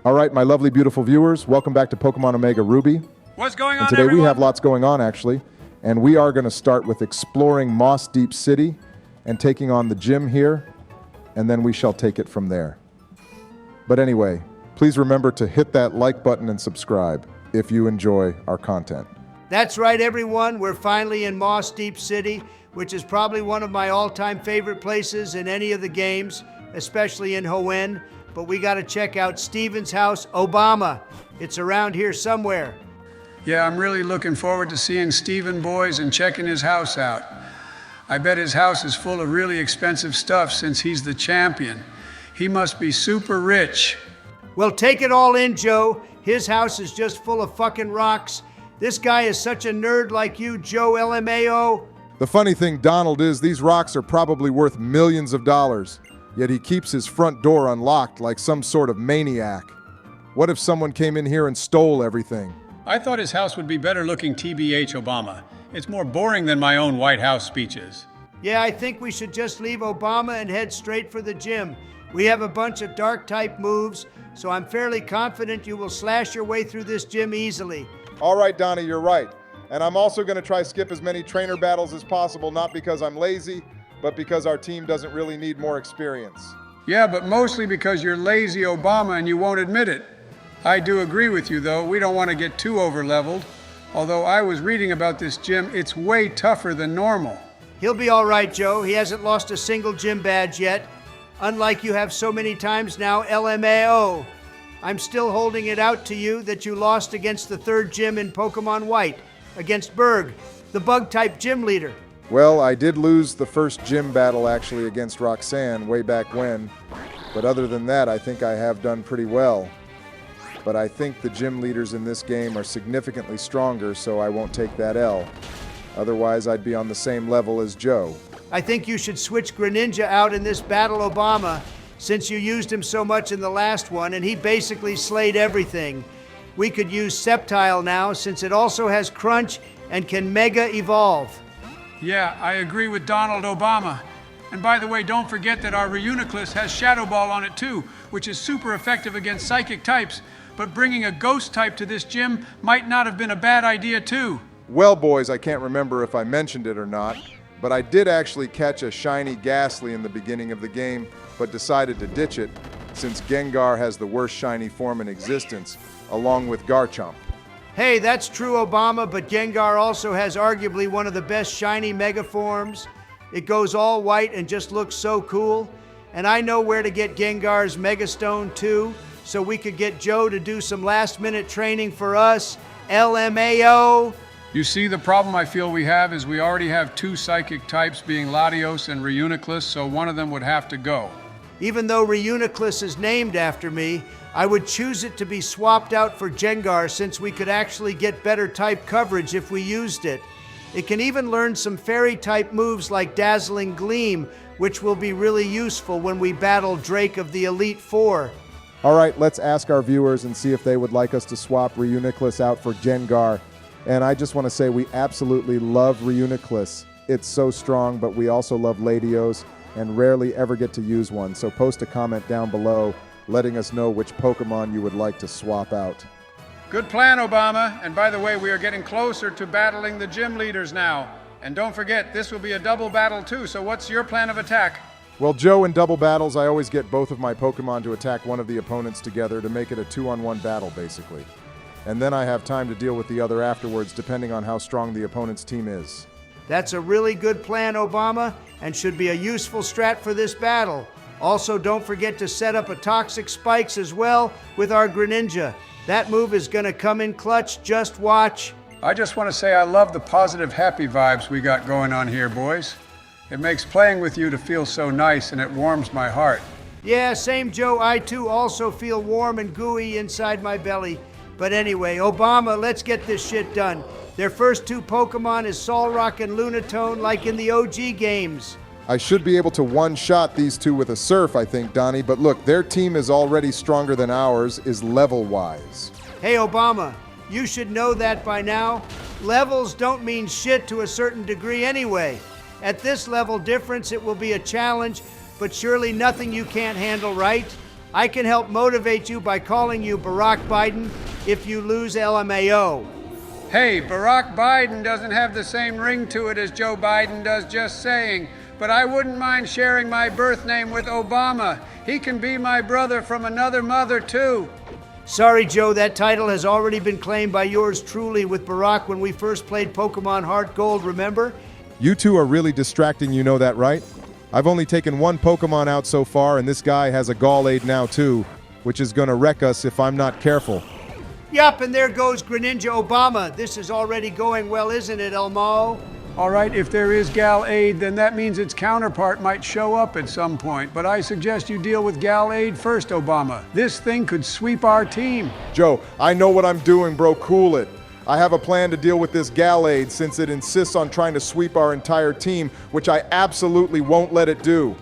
All right, my lovely, beautiful viewers, welcome back to Pokemon Omega Ruby. What's going on, and today everyone? we have lots going on, actually. And we are going to start with exploring Mossdeep City and taking on the gym here, and then we shall take it from there. But anyway, please remember to hit that like button and subscribe if you enjoy our content. That's right, everyone. We're finally in Mossdeep City, which is probably one of my all-time favorite places in any of the games, especially in Hoenn. But we got to check out Steven's house, Obama. It's around here somewhere. Yeah, I'm really looking forward to seeing Steven boys and checking his house out. I bet his house is full of really expensive stuff since he's the champion. He must be super rich. Well, take it all in, Joe. His house is just full of fucking rocks. This guy is such a nerd like you, Joe LMAO. The funny thing, Donald, is these rocks are probably worth millions of dollars, yet he keeps his front door unlocked like some sort of maniac. What if someone came in here and stole everything? I thought his house would be better looking, TBH Obama. It's more boring than my own White House speeches. Yeah, I think we should just leave Obama and head straight for the gym. We have a bunch of dark-type moves, so I'm fairly confident you will slash your way through this gym easily. All right, Donnie, you're right. And I'm also going to try skip as many trainer battles as possible, not because I'm lazy, but because our team doesn't really need more experience. Yeah, but mostly because you're lazy, Obama, and you won't admit it. I do agree with you, though. We don't want to get too over-leveled. Although I was reading about this gym, it's way tougher than normal. He'll be all right, Joe. He hasn't lost a single gym badge yet. Unlike you have so many times now, LMAO. I'm still holding it out to you that you lost against the third gym in Pokemon White, against Berg, the bug-type gym leader. Well, I did lose the first gym battle actually against Roxanne way back when, but other than that, I think I have done pretty well. But I think the gym leaders in this game are significantly stronger, so I won't take that L. Otherwise, I'd be on the same level as Joe. I think you should switch Greninja out in this battle, Obama, since you used him so much in the last one, and he basically slayed everything. We could use Sceptile now, since it also has Crunch and can Mega Evolve. Yeah, I agree with Donald Obama. And by the way, don't forget that our Reuniclus has Shadow Ball on it too, which is super effective against psychic types. But bringing a ghost type to this gym might not have been a bad idea too. Well, boys, I can't remember if I mentioned it or not, but I did actually catch a shiny Ghastly in the beginning of the game, but decided to ditch it, since Gengar has the worst shiny form in existence, along with Garchomp. Hey, that's true, Obama, but Gengar also has arguably one of the best shiny Mega forms. It goes all white and just looks so cool. And I know where to get Gengar's Mega Stone too, so we could get Joe to do some last-minute training for us. LMAO. You see, the problem I feel we have is we already have two psychic types, being Latios and Reuniclus, so one of them would have to go. Even though Reuniclus is named after me, I would choose it to be swapped out for Gengar, since we could actually get better type coverage if we used it. It can even learn some fairy-type moves like Dazzling Gleam, which will be really useful when we battle Drake of the Elite Four. All right, let's ask our viewers and see if they would like us to swap Reuniclus out for Gengar. And I just want to say we absolutely love Reuniclus. It's so strong, but we also love Latios and rarely ever get to use one. So post a comment down below letting us know which Pokemon you would like to swap out. Good plan, Obama. And by the way, we are getting closer to battling the gym leaders now. And don't forget, this will be a double battle too, so what's your plan of attack? Well, Joe, in double battles, I always get both of my Pokemon to attack one of the opponents together to make it a 2-on-1 battle, basically. And then I have time to deal with the other afterwards, depending on how strong the opponent's team is. That's a really good plan, Obama, and should be a useful strat for this battle. Also, don't forget to set up a Toxic Spikes as well with our Greninja. That move is gonna come in clutch, just watch. I just want to say I love the positive, happy vibes we got going on here, boys. It makes playing with you to feel so nice, and it warms my heart. Yeah, same, Joe. I too also feel warm and gooey inside my belly. But anyway, Obama, let's get this shit done. Their first two Pokemon is Solrock and Lunatone, like in the OG games. I should be able to one-shot these two with a Surf, I think, Donnie, but look, their team is already stronger than ours, is level-wise. Hey, Obama, you should know that by now. Levels don't mean shit to a certain degree anyway. At this level difference, it will be a challenge, but surely nothing you can't handle, right? I can help motivate you by calling you Barack Biden if you lose LMAO. Hey, Barack Biden doesn't have the same ring to it as Joe Biden does, just saying. But I wouldn't mind sharing my birth name with Obama. He can be my brother from another mother, too. Sorry, Joe, that title has already been claimed by yours truly with Barack when we first played Pokemon Heart Gold, remember? You two are really distracting, you know that, right? I've only taken one Pokemon out so far, and this guy has a Gallade now too, which is gonna wreck us if I'm not careful. Yup, and there goes Greninja Obama. This is already going well, isn't it, Elmo? All right, if there is Gal-Aid, then that means its counterpart might show up at some point. But I suggest you deal with Gal-Aid first, Obama. This thing could sweep our team. Joe, I know what I'm doing, bro. Cool it. I have a plan to deal with this Gallade since it insists on trying to sweep our entire team, which I absolutely won't let it do.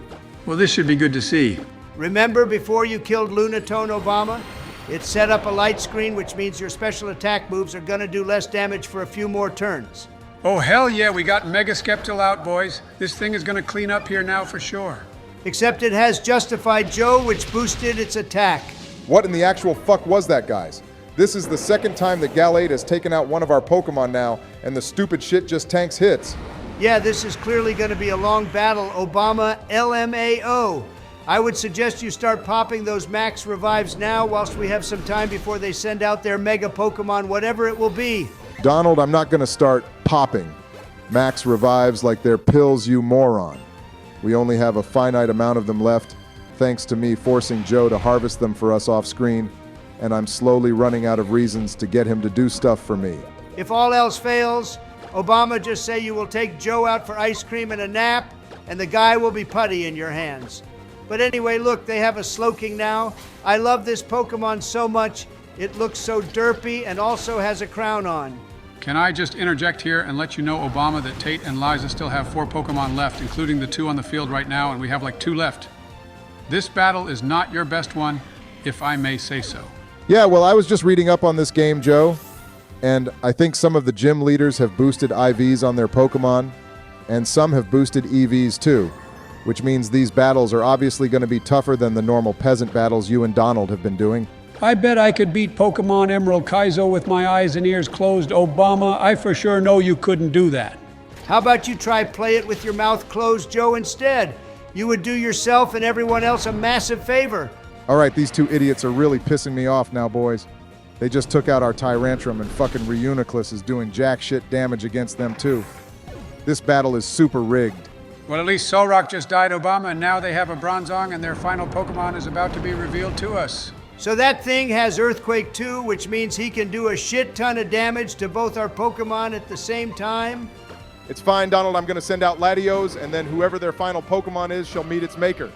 Well, this should be good to see. Remember before you killed Lunatone, Obama? It set up a light screen, which means your special attack moves are gonna do less damage for a few more turns. Oh, hell yeah, we got Mega Skeptile out, boys. This thing is gonna clean up here now for sure. Except it has Justified Joe, which boosted its attack. What in the actual fuck was that, guys? This is the second time that Gallade has taken out one of our Pokemon now, and the stupid shit just tanks hits. Yeah, this is clearly gonna be a long battle, Obama LMAO. I would suggest you start popping those max revives now whilst we have some time before they send out their Mega Pokemon, whatever it will be. Donald, I'm not gonna start popping max revives like they're pills, you moron. We only have a finite amount of them left, thanks to me forcing Joe to harvest them for us off screen, and I'm slowly running out of reasons to get him to do stuff for me. If all else fails, Obama, just say you will take Joe out for ice cream and a nap, and the guy will be putty in your hands. But anyway, look, they have a Slowking now. I love this Pokemon so much. It looks so derpy and also has a crown on. Can I just interject here and let you know, Obama, that Tate and Liza still have 4 Pokemon left, including the 2 on the field right now, and we have like 2 left. This battle is not your best one, if I may say so. Yeah, well, I was just reading up on this game, Joe, and I think some of the gym leaders have boosted IVs on their Pokemon, and some have boosted EVs too, which means these battles are obviously going to be tougher than the normal peasant battles you and Donald have been doing. I bet I could beat Pokemon Emerald Kaizo with my eyes and ears closed, Obama. I for sure know you couldn't do that. How about you try play it with your mouth closed, Joe, instead? You would do yourself and everyone else a massive favor. All right, these two idiots are really pissing me off now, boys. They just took out our Tyrantrum, and fucking Reuniclus is doing jack shit damage against them too. This battle is super rigged. Well, at least Solrock just died, Obama, and now they have a Bronzong, and their final Pokemon is about to be revealed to us. So that thing has Earthquake too, which means he can do a shit ton of damage to both our Pokemon at the same time? It's fine, Donald. I'm going to send out Latios, and then whoever their final Pokemon is shall meet its maker.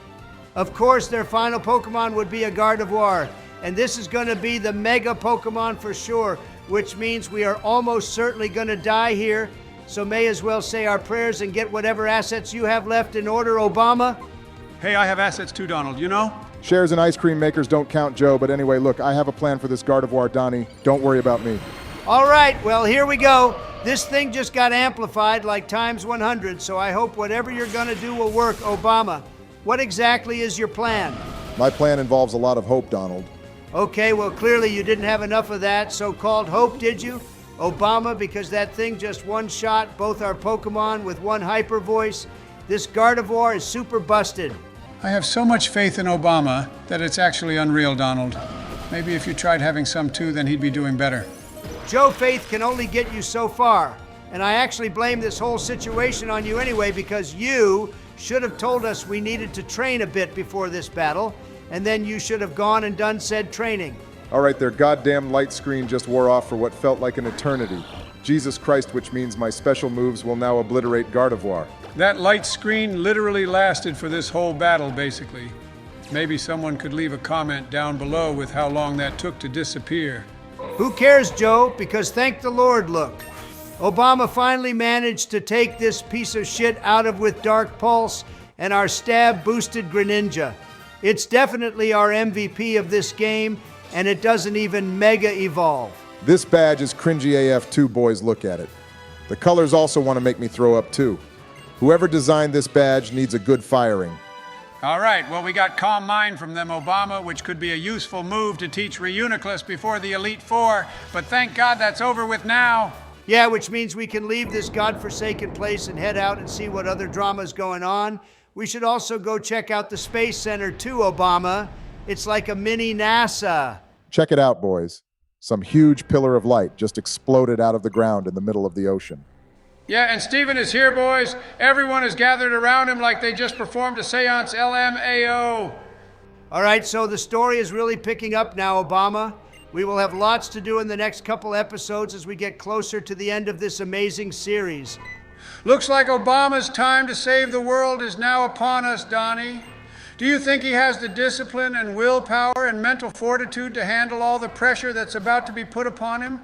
Of course, their final Pokemon would be a Gardevoir, and this is going to be the Mega Pokemon for sure, which means we are almost certainly going to die here, so may as well say our prayers and get whatever assets you have left in order, Obama. Hey, I have assets too, Donald, you know? Shares and ice cream makers don't count, Joe, but anyway, look, I have a plan for this Gardevoir, Donnie. Don't worry about me. All right, well, here we go. This thing just got amplified like times 100, so I hope whatever you're going to do will work, Obama. What exactly is your plan? My plan involves a lot of hope, Donald. Okay, well, clearly you didn't have enough of that so-called hope, did you? Obama, because that thing just one-shot both our Pokemon with one hyper voice. This Gardevoir is super busted. I have so much faith in Obama that it's actually unreal, Donald. Maybe if you tried having some too, then he'd be doing better. Joe Faith can only get you so far. And I actually blame this whole situation on you anyway because you should have told us we needed to train a bit before this battle, and then you should have gone and done said training. All right, their goddamn light screen just wore off for what felt like an eternity. Jesus Christ, which means my special moves will now obliterate Gardevoir. That light screen literally lasted for this whole battle, basically. Maybe someone could leave a comment down below with how long that took to disappear. Who cares, Joe? Because thank the Lord, look. Obama finally managed to take this piece of shit out of with Dark Pulse and our stab-boosted Greninja. It's definitely our MVP of this game, and it doesn't even mega evolve. This badge is cringy AF too, boys, look at it. The colors also want to make me throw up too. Whoever designed this badge needs a good firing. All right, well, we got Calm Mind from them, Obama, which could be a useful move to teach Reuniclus before the Elite Four, but thank God that's over with now. Yeah, which means we can leave this godforsaken place and head out and see what other drama's going on. We should also go check out the Space Center too, Obama. It's like a mini NASA. Check it out, boys. Some huge pillar of light just exploded out of the ground in the middle of the ocean. Yeah, and Steven is here, boys. Everyone is gathered around him like they just performed a seance LMAO. All right, so the story is really picking up now, Obama. We will have lots to do in the next couple episodes as we get closer to the end of this amazing series. Looks like Obama's time to save the world is now upon us, Donnie. Do you think he has the discipline and willpower and mental fortitude to handle all the pressure that's about to be put upon him?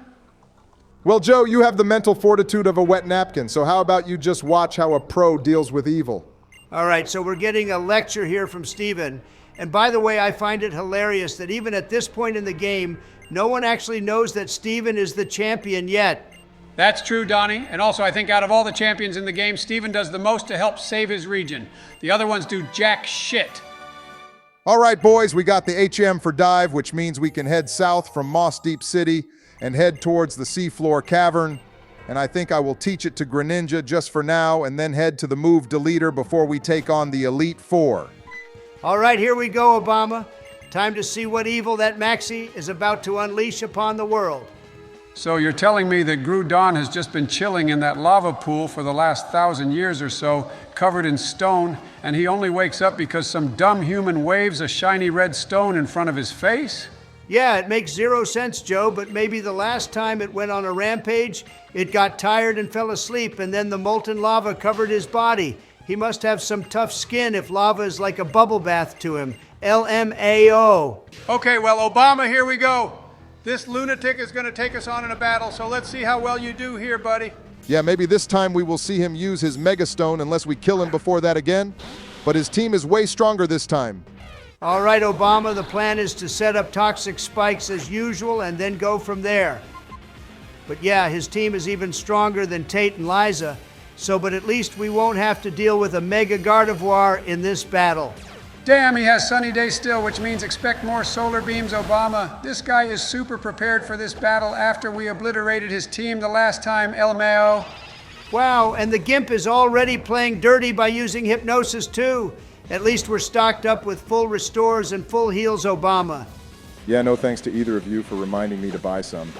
Well, Joe, you have the mental fortitude of a wet napkin, so how about you just watch how a pro deals with evil? All right, so we're getting a lecture here from Steven. And by the way, I find it hilarious that even at this point in the game, no one actually knows that Steven is the champion yet. That's true, Donnie. And also, I think out of all the champions in the game, Steven does the most to help save his region. The other ones do jack shit. All right, boys, we got the HM for dive, which means we can head south from Mossdeep City and head towards the seafloor cavern. And I think I will teach it to Greninja just for now and then head to the move deleter before we take on the Elite Four. All right, here we go, Obama. Time to see what evil that Maxie is about to unleash upon the world. So you're telling me that Groudon has just been chilling in that lava pool for the last 1,000 years or so, covered in stone, and he only wakes up because some dumb human waves a shiny red stone in front of his face? Yeah, it makes zero sense, Joe, but maybe the last time it went on a rampage, it got tired and fell asleep, and then the molten lava covered his body. He must have some tough skin if lava is like a bubble bath to him. LMAO. Okay, well, Obama, here we go. This lunatic is going to take us on in a battle, so let's see how well you do here, buddy. Yeah, maybe this time we will see him use his Mega Stone unless we kill him before that again. But his team is way stronger this time. All right, Obama, the plan is to set up toxic spikes as usual and then go from there. But yeah, his team is even stronger than Tate and Liza, but at least we won't have to deal with a Mega Gardevoir in this battle. Damn, he has sunny days still, which means expect more solar beams, Obama. This guy is super prepared for this battle after we obliterated his team the last time, LMAO. Wow, and the Gimp is already playing dirty by using hypnosis too. At least we're stocked up with full restores and full heals, Obama. Yeah, no thanks to either of you for reminding me to buy some.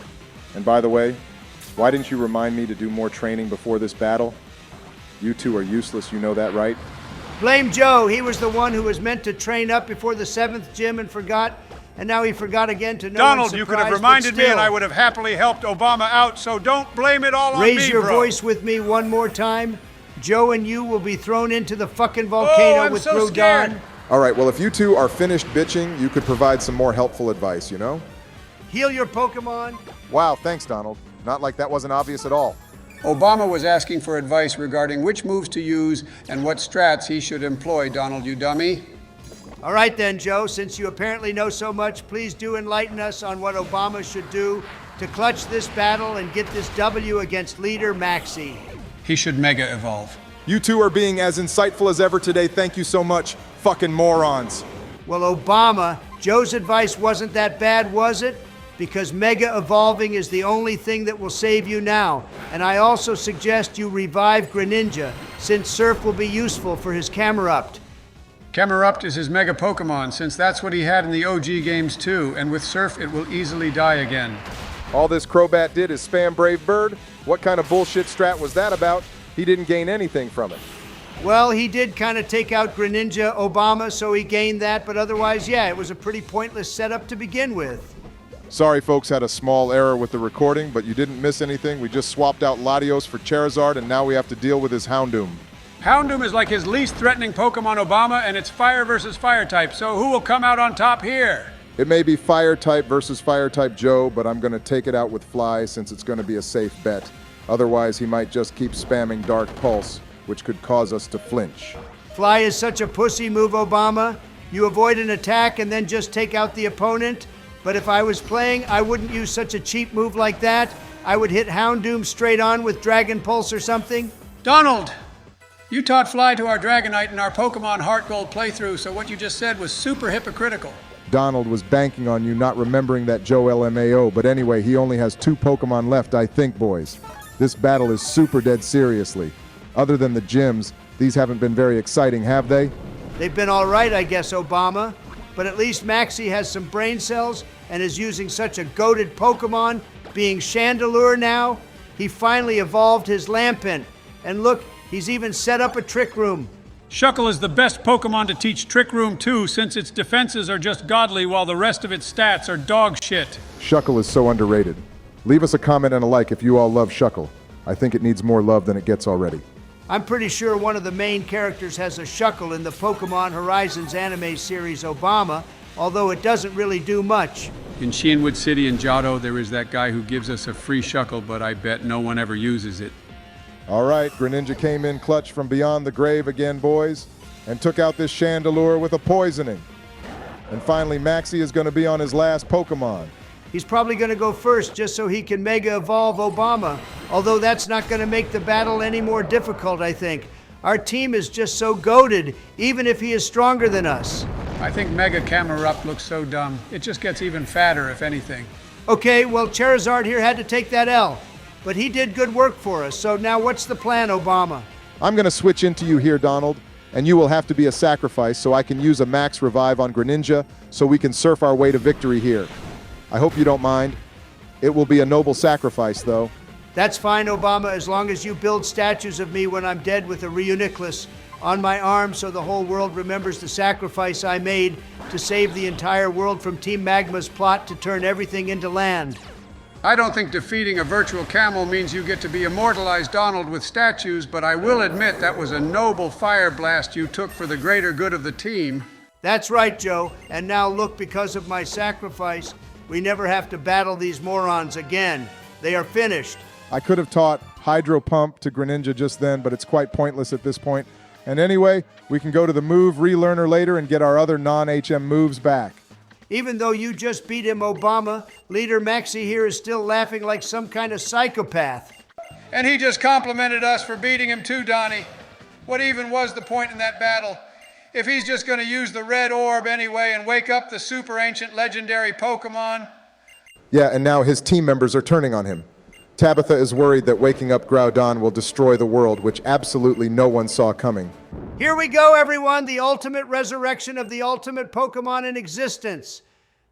And by the way, why didn't you remind me to do more training before this battle? You two are useless, you know that, right? Blame Joe. He was the one who was meant to train up before the 7th gym and forgot, and now he forgot again to no Donald, one's you could surprise, have reminded but me and still. I would have happily helped Obama out, so don't blame it all on me, Raise your bro. voice with me one more time. Joe and you will be thrown into the fucking volcano I'm with so Groudon. scared. All right, well, if you two are finished bitching, you could provide some more helpful advice, you know? Heal your Pokemon. Wow, thanks, Donald. Not like that wasn't obvious at all. Obama was asking for advice regarding which moves to use and what strats he should employ, Donald, you dummy. All right then, Joe, since you apparently know so much, please do enlighten us on what Obama should do to clutch this battle and get this W against leader Maxie. He should mega evolve. You two are being as insightful as ever today. Thank you so much, fucking morons. Well, Obama, Joe's advice wasn't that bad, was it? Because mega evolving is the only thing that will save you now. And I also suggest you revive Greninja, since Surf will be useful for his Camerupt. Camerupt is his mega Pokemon, since that's what he had in the OG games too, and with Surf it will easily die again. All this Crobat did is spam Brave Bird? What kind of bullshit strat was that about? He didn't gain anything from it. Well, he did kind of take out Greninja Obama, so he gained that, but otherwise, yeah, it was a pretty pointless setup to begin with. Sorry, folks had a small error with the recording, but you didn't miss anything. We just swapped out Latios for Charizard, and now we have to deal with his Houndoom. Houndoom is like his least threatening Pokemon, Obama, and it's fire versus fire type, so who will come out on top here? It may be Fire type versus Fire type Joe, but I'm going to take it out with Fly since it's going to be a safe bet. Otherwise, he might just keep spamming Dark Pulse, which could cause us to flinch. Fly is such a pussy move, Obama. You avoid an attack and then just take out the opponent. But if I was playing, I wouldn't use such a cheap move like that. I would hit Houndoom straight on with Dragon Pulse or something. Donald! You taught Fly to our Dragonite in our Pokemon Heart Gold playthrough, so what you just said was super hypocritical. Donald was banking on you not remembering that Joe LMAO, but anyway, he only has 2 Pokemon left, I think, boys. This battle is super dead seriously. Other than the gyms, these haven't been very exciting, have they? They've been all right, I guess, Obama. But at least Maxie has some brain cells and is using such a goated Pokemon, being Chandelure now. He finally evolved his Lampent. And look, he's even set up a Trick Room. Shuckle is the best Pokemon to teach Trick Room too, since its defenses are just godly while the rest of its stats are dog shit. Shuckle is so underrated. Leave us a comment and a like if you all love Shuckle. I think it needs more love than it gets already. I'm pretty sure one of the main characters has a Shuckle in the Pokemon Horizons anime series Obama, although it doesn't really do much. In Sheenwood City and Johto, there is that guy who gives us a free Shuckle, but I bet no one ever uses it. All right, Greninja came in clutch from beyond the grave again, boys, and took out this Chandelure with a poisoning. And finally, Maxie is going to be on his last Pokemon. He's probably going to go first just so he can Mega Evolve Obama, although that's not going to make the battle any more difficult, I think. Our team is just so goated, even if he is stronger than us. I think Mega Camerupt looks so dumb. It just gets even fatter, if anything. Okay, well, Charizard here had to take that L, but he did good work for us. So now what's the plan, Obama? I'm going to switch into you here, Donald, and you will have to be a sacrifice so I can use a max revive on Greninja so we can surf our way to victory here. I hope you don't mind. It will be a noble sacrifice, though. That's fine, Obama, as long as you build statues of me when I'm dead with a Reuniclus on my arm so the whole world remembers the sacrifice I made to save the entire world from Team Magma's plot to turn everything into land. I don't think defeating a virtual camel means you get to be immortalized, Donald, with statues, but I will admit that was a noble fire blast you took for the greater good of the team. That's right, Joe. And now look, because of my sacrifice, we never have to battle these morons again. They are finished. I could have taught Hydro Pump to Greninja just then, but it's quite pointless at this point. And anyway, we can go to the move relearner later and get our other non-HM moves back. Even though you just beat him, Obama, Leader Maxie here is still laughing like some kind of psychopath. And he just complimented us for beating him too, Donnie. What even was the point in that battle? If he's just going to use the red orb anyway and wake up the super ancient legendary Pokemon. Yeah, and now his team members are turning on him. Tabitha is worried that waking up Groudon will destroy the world, which absolutely no one saw coming. Here we go, everyone, the ultimate resurrection of the ultimate Pokemon in existence.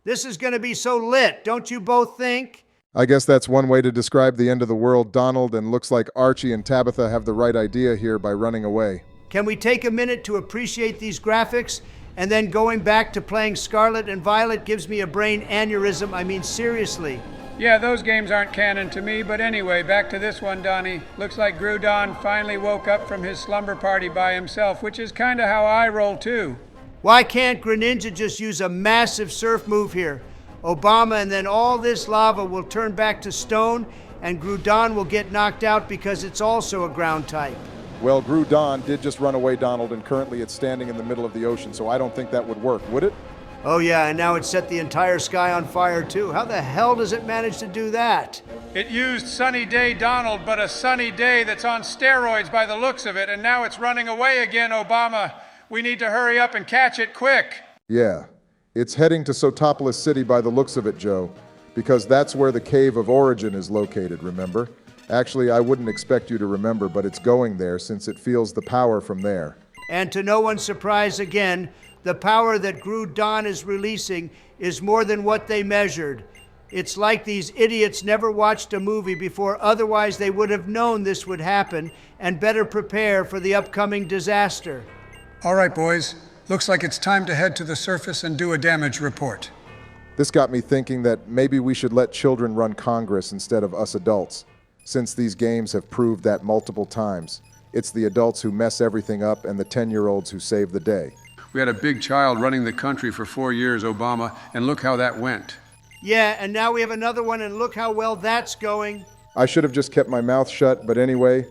This is going to be so lit, don't you both think? I guess that's one way to describe the end of the world, Donald, and looks like Archie and Tabitha have the right idea here by running away. Can we take a minute to appreciate these graphics? And then going back to playing Scarlet and Violet gives me a brain aneurysm. I mean, seriously. Yeah, those games aren't canon to me, but anyway, back to this one, Donnie. Looks like Groudon finally woke up from his slumber party by himself, which is kind of how I roll too. Why can't Greninja just use a massive surf move here? Obama, and then all this lava will turn back to stone, and Groudon will get knocked out because it's also a ground type. Well, Groudon did just run away, Donald, and currently it's standing in the middle of the ocean, so I don't think that would work, would it? Oh yeah, and now it set the entire sky on fire too. How the hell does it manage to do that? It used Sunny Day Donald, but a sunny day that's on steroids by the looks of it, and now it's running away again, Obama. We need to hurry up and catch it quick. Yeah, it's heading to Sotopolis City by the looks of it, Joe, because that's where the Cave of Origin is located, remember? Actually, I wouldn't expect you to remember, but it's going there since it feels the power from there. And to no one's surprise again, the power that Groudon is releasing is more than what they measured. It's like these idiots never watched a movie before, otherwise they would have known this would happen and better prepare for the upcoming disaster. All right, boys. Looks like it's time to head to the surface and do a damage report. This got me thinking that maybe we should let children run Congress instead of us adults, since these games have proved that multiple times. It's the adults who mess everything up and the 10-year-olds who save the day. We had a big child running the country for 4 years, Obama, and look how that went. Yeah, and now we have another one, and look how well that's going. I should have just kept my mouth shut, but anyway,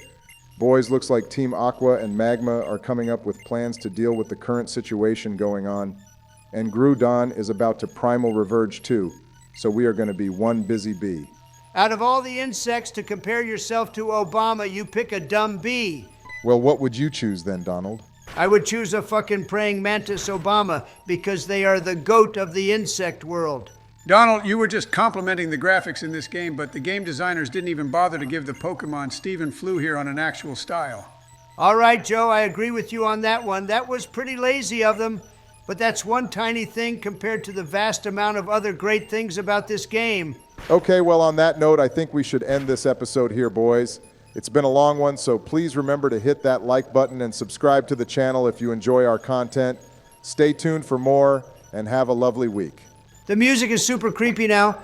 boys, looks like Team Aqua and Magma are coming up with plans to deal with the current situation going on, and Groudon is about to primal reverge too, so we are going to be one busy bee. Out of all the insects to compare yourself to Obama, you pick a dumb bee. Well, what would you choose then, Donald? I would choose a fucking praying mantis Obama because they are the goat of the insect world. Donald, you were just complimenting the graphics in this game, but the game designers didn't even bother to give the Pokemon Stephen flew here on an actual style. All right, Joe, I agree with you on that one. That was pretty lazy of them, but that's one tiny thing compared to the vast amount of other great things about this game. Okay, well, on that note, I think we should end this episode here, boys. It's been a long one, so please remember to hit that like button and subscribe to the channel if you enjoy our content. Stay tuned for more, and have a lovely week. The music is super creepy now.